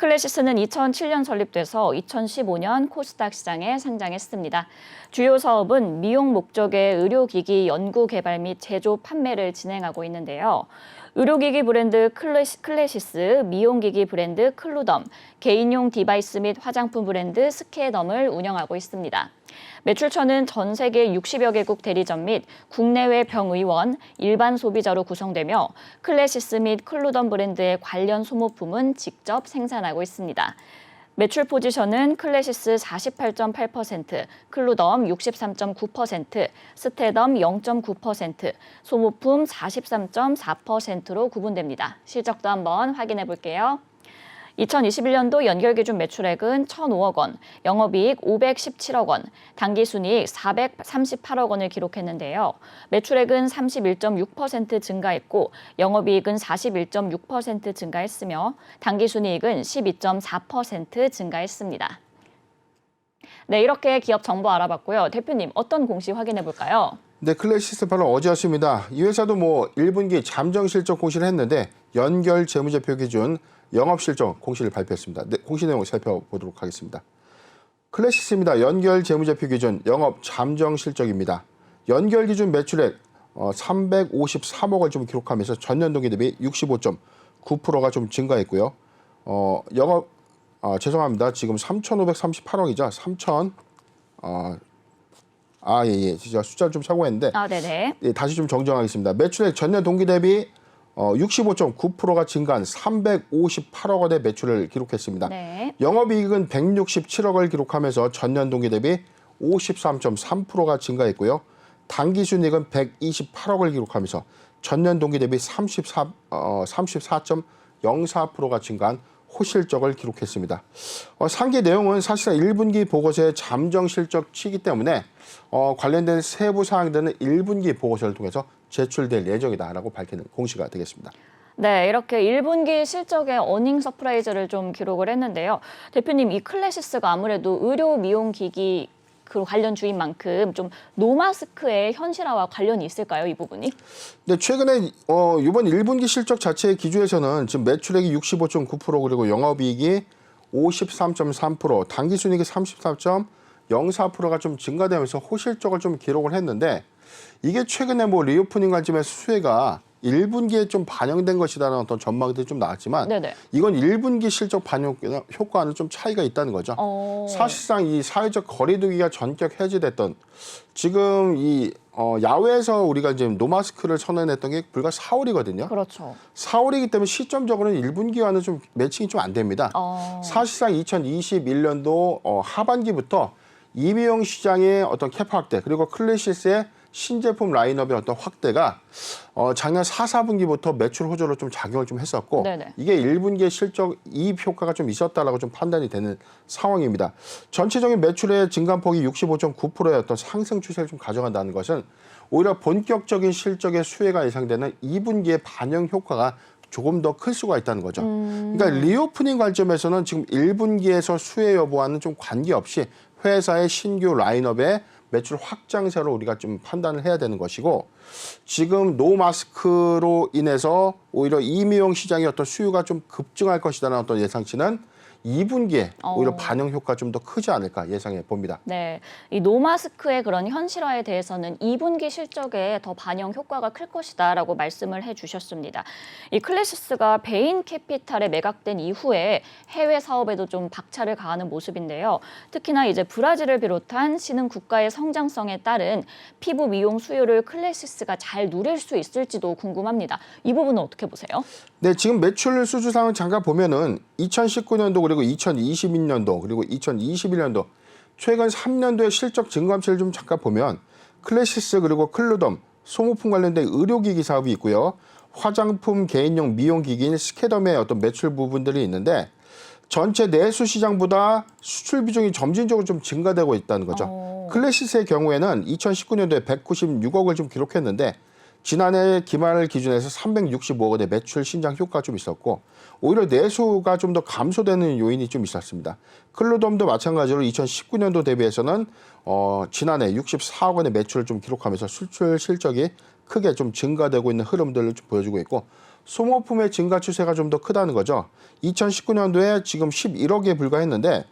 클래시스는 2007년 설립돼서 2015년 코스닥 시장에 상장했습니다. 주요 사업은 미용 목적의 의료기기 연구 개발 및 제조 판매를 진행하고 있는데요. 의료기기 브랜드 클래시스, 미용기기 브랜드 클루덤, 개인용 디바이스 및 화장품 브랜드 스케덤을 운영하고 있습니다. 매출처는 전 세계 60여 개국 대리점 및 국내외 병의원, 일반 소비자로 구성되며 클래시스 및 클루덤 브랜드의 관련 소모품은 직접 생산하고 있습니다. 매출 포지션은 클래시스 48.8%, 클루덤 63.9%, 스테덤 0.9%, 소모품 43.4%로 구분됩니다. 실적도 한번 확인해 볼게요. 2021년도 연결기준 매출액은 1,005억 원, 영업이익 517억 원, 당기순이익 438억 원을 기록했는데요. 매출액은 31.6% 증가했고 영업이익은 41.6% 증가했으며 당기순이익은 12.4% 증가했습니다. 네, 이렇게 기업 정보 알아봤고요. 대표님, 어떤 공시 확인해 볼까요? 네, 클래시스 바로 어제였습니다. 이 회사도 1분기 잠정 실적 공시를 했는데 연결 재무제표 기준 영업실적 공시를 발표했습니다. 네, 공시 내용 살펴보도록 하겠습니다. 클래시스입니다. 연결 재무제표 기준 영업 잠정 실적입니다. 연결 기준 매출액 353억을 좀 기록하면서 전년 동기 대비 65.9%가 좀 증가했고요. 죄송합니다. 지금 3,538억이죠. 제가 숫자를 좀 착오했는데 네네. 예, 다시 좀 정정하겠습니다. 매출액 전년 동기 대비 65.9%가 증가한 358억 원의 매출을 기록했습니다. 네. 영업이익은 167억을 기록하면서 전년 동기 대비 53.3%가 증가했고요. 당기순이익은 128억을 기록하면서 전년 동기 대비 34.04%가 증가한 호실적을 기록했습니다. 상기 내용은 사실상 1분기 보고서의 잠정 실적치이기 때문에 관련된 세부 사항들은 1분기 보고서를 통해서 제출될 예정이다라고 밝히는 공시가 되겠습니다. 네, 이렇게 1분기 실적의 어닝 서프라이즈를 좀 기록을 했는데요. 대표님, 이 클래시스가 아무래도 의료 미용 기기 그 관련 주인 만큼 좀 노마스크의 현실화와 관련이 있을까요, 이 부분이? 네, 최근에 이번 1분기 실적 자체의 기준에서는 지금 매출액이 65.9% 그리고 영업이익이 53.3%, 당기순이익이 34.04%가 좀 증가되면서 호실적을 좀 기록을 했는데 이게 최근에 리오프닝 관점에서 수혜가 1분기에 좀 반영된 것이라는 어떤 전망들이 좀 나왔지만 네네. 이건 1분기 실적 반영 효과는 좀 차이가 있다는 거죠. 사실상 이 사회적 거리두기가 전격 해제됐던 지금 이 야외에서 우리가 이제 노마스크를 선언했던 게 불과 4월이거든요. 그렇죠. 4월이기 때문에 시점적으로는 1분기와는 좀 매칭이 좀 안 됩니다. 사실상 2021년도 하반기부터 이미용 시장의 어떤 캐파 확대 그리고 클래시스의 신제품 라인업의 어떤 확대가 작년 4, 4분기부터 매출 호조로 좀 작용을 좀 했었고 네네. 이게 1분기의 실적 이입 효과가 좀 있었다라고 좀 판단이 되는 상황입니다. 전체적인 매출의 증감폭이 65.9%의 어떤 상승 추세를 좀 가져간다는 것은 오히려 본격적인 실적의 수혜가 예상되는 2분기의 반영 효과가 조금 더 클 수가 있다는 거죠. 그러니까 리오프닝 관점에서는 지금 1분기에서 수혜 여부와는 좀 관계없이 회사의 신규 라인업에 매출 확장세로 우리가 좀 판단을 해야 되는 것이고 지금 노마스크로 인해서 오히려 이미용 시장의 어떤 수요가 좀 급증할 것이라는 어떤 예상치는 2분기에 오히려 반영 효과가 좀 더 크지 않을까 예상해 봅니다. 네, 이 노마스크의 그런 현실화에 대해서는 2분기 실적에 더 반영 효과가 클 것이다라고 말씀을 해주셨습니다. 이 클래시스가 베인 캐피탈에 매각된 이후에 해외 사업에도 좀 박차를 가하는 모습인데요. 특히나 이제 브라질을 비롯한 신흥 국가의 성장성에 따른 피부 미용 수요를 클래시스가 잘 누릴 수 있을지도 궁금합니다. 이 부분은 어떻게 보세요? 네, 지금 매출 수주상을 잠깐 보면은 2019년도 그리고 2022년도 그리고 2021년도 최근 3년도의 실적 증감치를 좀 잠깐 보면 클래시스 그리고 클루덤 소모품 관련된 의료기기 사업이 있고요. 화장품 개인용 미용기기인 스케덤의 어떤 매출 부분들이 있는데 전체 내수 시장보다 수출 비중이 점진적으로 좀 증가되고 있다는 거죠. 클래시스의 경우에는 2019년도에 196억을 좀 기록했는데 지난해 기말 기준에서 365억 원의 매출 신장 효과가 좀 있었고 오히려 내수가 좀 더 감소되는 요인이 좀 있었습니다. 클루덤도 마찬가지로 2019년도 대비해서는 지난해 64억 원의 매출을 좀 기록하면서 수출 실적이 크게 좀 증가되고 있는 흐름들을 좀 보여주고 있고 소모품의 증가 추세가 좀 더 크다는 거죠. 2019년도에 지금 11억에 불과했는데,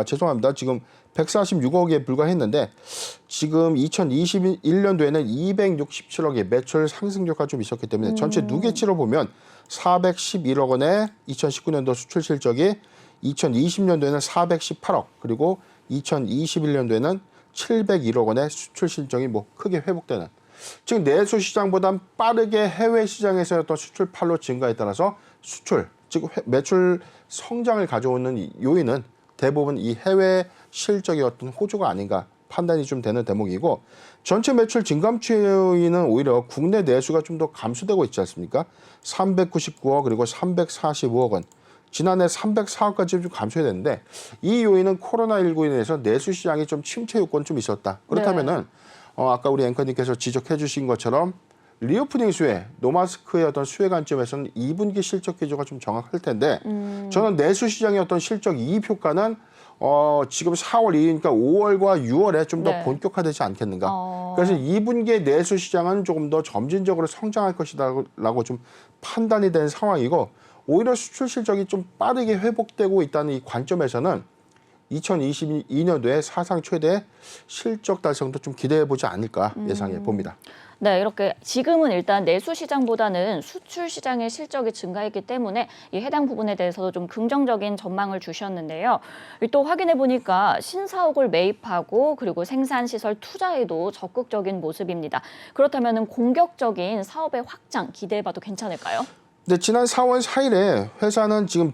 죄송합니다. 지금 146억에 불과했는데, 지금 2021년도에는 267억의 매출 상승률가 좀 있었기 때문에 전체 누계치로 보면 411억 원의 2019년도 수출 실적이 2020년도에는 418억, 그리고 2021년도에는 701억 원의 수출 실적이 뭐 크게 회복되는, 즉 내수 시장보다 빠르게 해외 시장에서의 어떤 수출팔로 증가에 따라서 수출, 즉 매출 성장을 가져오는 이 요인은 대부분 이 해외 실적의 어떤 호조가 아닌가 판단이 좀 되는 대목이고, 전체 매출 증감추 요인은 오히려 국내 내수가 좀 더 감소되고 있지 않습니까? 399억 그리고 345억 원. 지난해 304억까지 좀 감소했는데, 이 요인은 코로나19로 인해서 내수 시장이 좀 침체 요건이 좀 있었다. 그렇다면은 아까 우리 앵커님께서 지적해 주신 것처럼 리오프닝 수혜, 노마스크의 어떤 수혜 관점에서는 2분기 실적 기조가 좀 정확할 텐데, 저는 내수 시장의 어떤 실적 이입 효과는 지금 4월 2일이니까 5월과 6월에 좀 더 네. 본격화되지 않겠는가. 그래서 2분기의 내수 시장은 조금 더 점진적으로 성장할 것이라고 좀 판단이 된 상황이고, 오히려 수출 실적이 좀 빠르게 회복되고 있다는 이 관점에서는 2022년도에 사상 최대 실적 달성도 좀 기대해 보지 않을까 예상해 봅니다. 네, 이렇게 지금은 일단 내수 시장보다는 수출 시장의 실적이 증가했기 때문에 이 해당 부분에 대해서도 좀 긍정적인 전망을 주셨는데요. 또 확인해 보니까 신사옥을 매입하고 그리고 생산시설 투자에도 적극적인 모습입니다. 그렇다면 공격적인 사업의 확장 기대해봐도 괜찮을까요? 네, 지난 4월 4일에 회사는 지금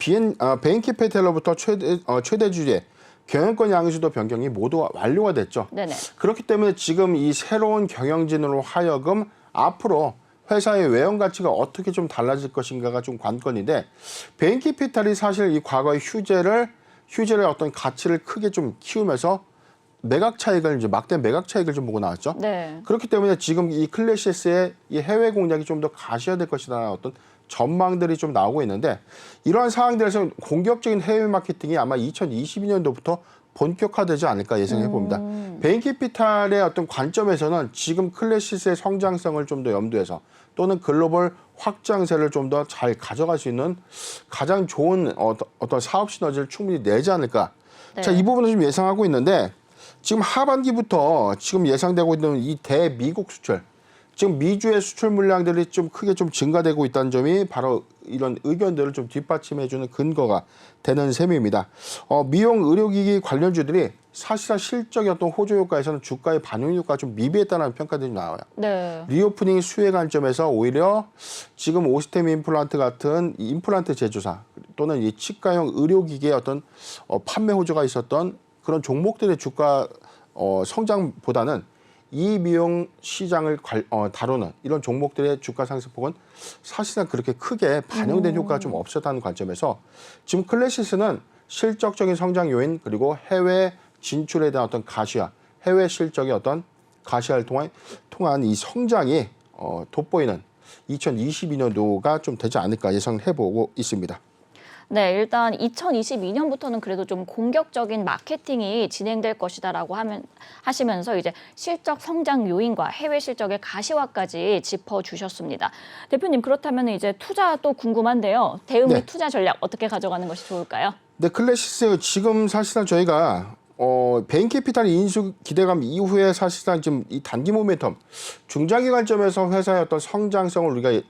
베인캐피탈로부터 최대 주재 경영권 양수도 변경이 모두 완료가 됐죠. 네네. 그렇기 때문에 지금 이 새로운 경영진으로 하여금 앞으로 회사의 외형 가치가 어떻게 좀 달라질 것인가가 좀 관건인데, 베인캐피탈이 사실 이 과거의 휴재를 어떤 가치를 크게 좀 키우면서 매각 차익을 이제 막대한 매각 차익을 좀 보고 나왔죠. 네. 그렇기 때문에 지금 이 클래시스의 이 해외 공략이 좀 더 가시화될 것이라는 어떤 전망들이 좀 나오고 있는데, 이러한 상황들에서 공격적인 해외 마케팅이 아마 2022년도부터 본격화되지 않을까 예상해 봅니다. 베인캐피탈의 어떤 관점에서는 지금 클래시스의 성장성을 좀 더 염두해서 또는 글로벌 확장세를 좀 더 잘 가져갈 수 있는 가장 좋은 어떤 사업 시너지를 충분히 내지 않을까. 네. 자, 이 부분을 좀 예상하고 있는데, 지금 하반기부터 지금 예상되고 있는 이 대미국 수출, 지금 미주의 수출 물량들이 좀 크게 좀 증가되고 있다는 점이 바로 이런 의견들을 좀 뒷받침해주는 근거가 되는 셈입니다. 미용 의료기기 관련주들이 사실상 실적의 어떤 호조 효과에서는 주가의 반영 효과가 좀 미비했다는 평가들이 나와요. 네. 리오프닝 수혜 관점에서 오히려 지금 오스템 임플란트 같은 임플란트 제조사 또는 이 치과형 의료기기의 어떤 판매 호조가 있었던 그런 종목들의 주가 성장보다는 이 미용 시장을 다루는 이런 종목들의 주가 상승폭은 사실상 그렇게 크게 반영된 효과가 좀 없었다는 관점에서 지금 클래시스는 실적적인 성장 요인 그리고 해외 진출에 대한 어떤 가시화, 해외 실적의 어떤 가시화를 통한 이 성장이 돋보이는 2022년도가 좀 되지 않을까 예상해보고 있습니다. 네, 일단 2022년부터는 그래도 좀 공격적인 마케팅이 진행될 것이다라고 하시면서 이제 실적 성장 요인과 해외 실적의 가시화까지 짚어주셨습니다. 대표님, 그렇다면 이제 투자 또 궁금한데요. 대응 및 네. 투자 전략 어떻게 가져가는 것이 좋을까요? 네, 클래시스 지금 사실상 저희가 베인캐피탈 인수 기대감 이후에 사실상 지금 이 단기 모멘텀 중장기 관점에서 회사의 어떤 성장성을 우리가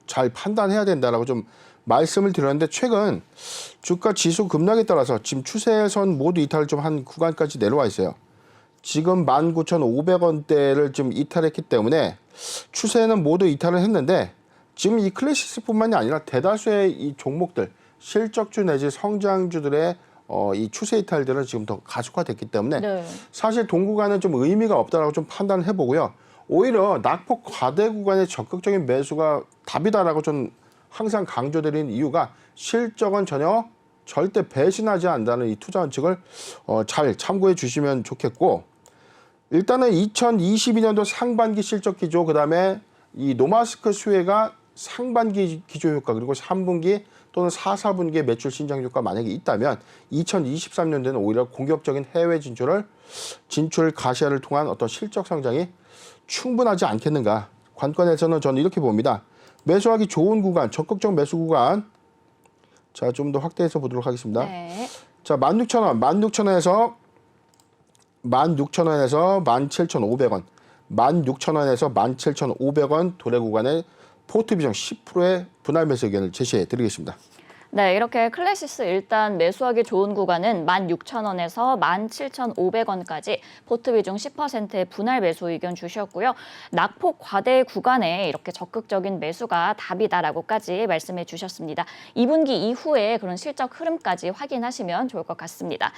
잘 판단해야 된다라고 좀 말씀을 드렸는데, 최근 주가 지수 급락에 따라서 지금 추세선 모두 이탈을 좀 한 구간까지 내려와 있어요. 지금 19,500원대를 지금 이탈했기 때문에 추세는 모두 이탈을 했는데, 지금 이 클래시스뿐만이 아니라 대다수의 이 종목들 실적주 내지 성장주들의 이 추세 이탈들은 지금 더 가속화됐기 때문에 네. 사실 동구간은 좀 의미가 없다라고 좀 판단을 해보고요. 오히려 낙폭 과대 구간의 적극적인 매수가 답이다라고 좀 항상 강조드린 이유가 실적은 절대 배신하지 않는다는 이 투자 원칙을 잘 참고해 주시면 좋겠고, 일단은 2022년도 상반기 실적 기조, 그다음에 이 노마스크 수혜가 상반기 기조 효과, 그리고 3분기 또는 4, 4분기의 매출 신장 효과 만약에 있다면 2023년도에는 오히려 공격적인 해외 진출 가시화를 통한 어떤 실적 성장이 충분하지 않겠는가. 관건에서는 저는 이렇게 봅니다. 매수하기 좋은 구간, 적극적 매수 구간. 자, 좀 더 확대해서 보도록 하겠습니다. 네. 자, 16,000원, 16,000원에서 16,000원에서 17,500원, 16,000원에서 17,500원 도래 구간에 포트 비중 10%의 분할 매수 의견을 제시해 드리겠습니다. 네, 이렇게 클래시스 일단 매수하기 좋은 구간은 16,000원에서 17,500원까지 포트 비중 10%의 분할 매수 의견 주셨고요. 낙폭 과대 구간에 이렇게 적극적인 매수가 답이다라고까지 말씀해 주셨습니다. 2분기 이후에 그런 실적 흐름까지 확인하시면 좋을 것 같습니다.